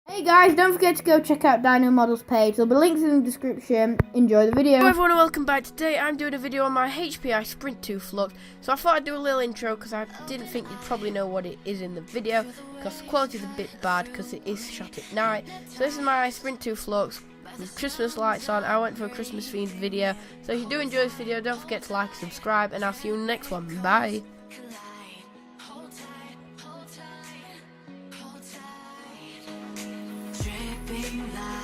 Hey guys, don't forget to go check out Dino Models page. There'll be links in the description. Enjoy the video. Hello everyone and welcome back. Today I'm doing a video on my HPI Sprint 2 Flux. So I thought I'd do a little intro because I didn't think you'd probably know what it is in the video, because the quality is a bit bad because it is shot at night. So this is my Sprint 2 Flux with Christmas lights on. I went for a Christmas themed video. So if you do enjoy this video, don't forget to like, subscribe, and I'll see you in the next one. Bye. Dripping light.